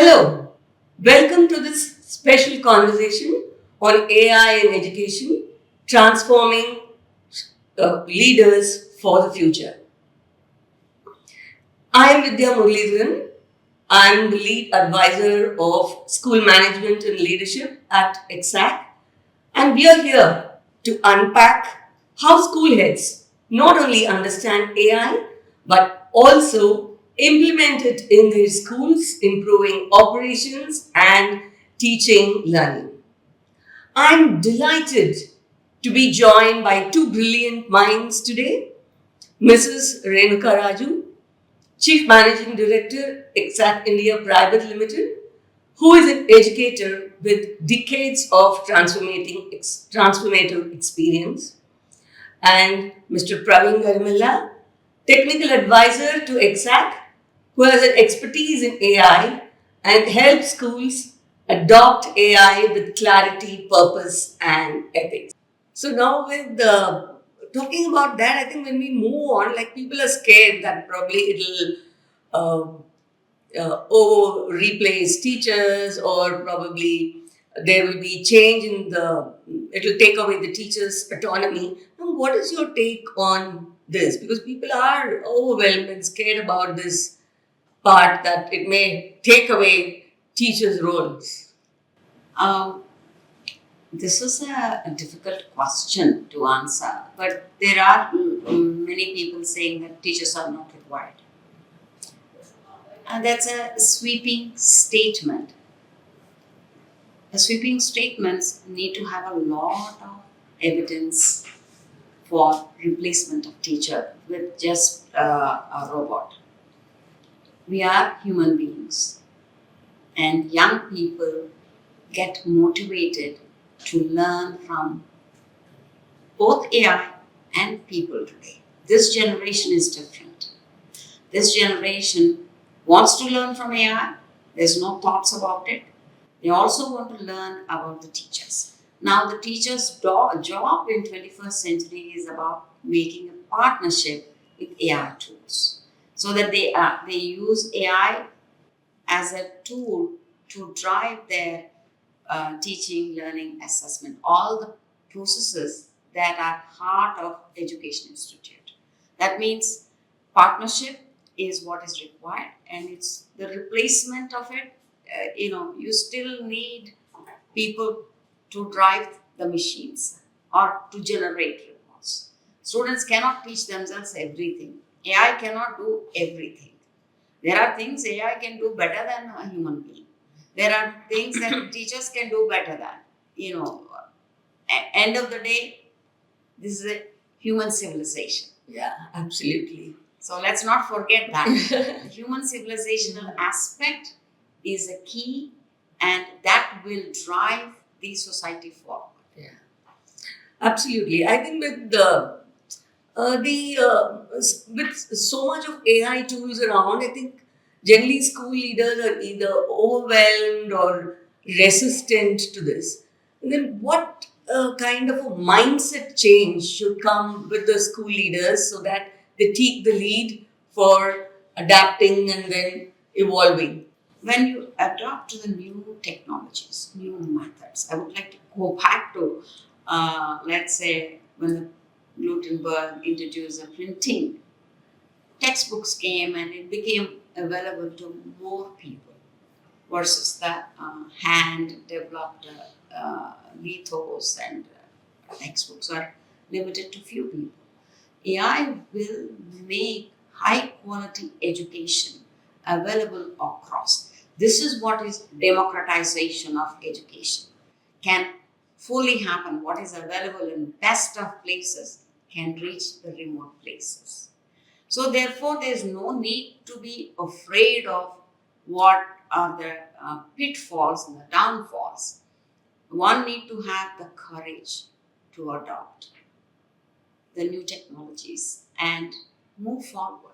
Hello, welcome to this special conversation on AI in education, transforming leaders for the future. I am Vidya Muralidharan. I am the lead advisor of school management and leadership at EXAC, and we are here to unpack how school heads not only understand AI but also implement it in their schools, improving operations and teaching learning. I'm delighted to be joined by two brilliant minds today, Mrs. Renuka Raju, Chief Managing Director, Exact India Private Limited, who is an educator with decades of transformative experience, and Mr. Praveen Garimilla, Technical Advisor to Exact, who has an expertise in AI and helps schools adopt AI with clarity, purpose, and ethics. So now with talking about that, I think when we move on, like people are scared that probably it'll over replace teachers, or probably there will be change in it will take away the teachers' autonomy. Now, what is your take on this? Because people are overwhelmed and scared about this part that it may take away teachers' roles. Um, this is a difficult question to answer, but there are many people saying that teachers are not required. And that's a sweeping statement. The sweeping statements need to have a lot of evidence for replacement of teacher with just a robot. We are human beings, and young people get motivated to learn from both AI and people today. This generation is different. This generation wants to learn from AI. There's no thoughts about it. They also want to learn about the teachers. Now, the teacher's job in 21st century is about making a partnership with AI tools, so that they use AI as a tool to drive their teaching, learning, assessment, all the processes that are part of education institute. That means partnership is what is required, and it's the replacement of it. You still need people to drive the machines or to generate reports. Students cannot teach themselves everything. AI cannot do everything. There are things AI can do better than a human being. There are things that teachers can do better than. You know, End of the day, this is a human civilization. Yeah, absolutely. So let's not forget that. The human civilizational aspect is a key, and that will drive the society forward. Yeah, absolutely. I think with so much of AI tools around, I think generally school leaders are either overwhelmed or resistant to this. And then what kind of a mindset change should come with the school leaders so that they take the lead for adapting and then evolving? When you adopt the new technologies, new methods, I would like to go back to, let's say, when the Gutenberg introduced the printing, textbooks came and it became available to more people versus the hand developed lithos and textbooks are limited to few people. AI will make high quality education available across. This is what is democratization of education. Can fully happen. What is available in best of places can reach the remote places. So therefore, there is no need to be afraid of what are the pitfalls and the downfalls. One need to have the courage to adopt the new technologies and move forward.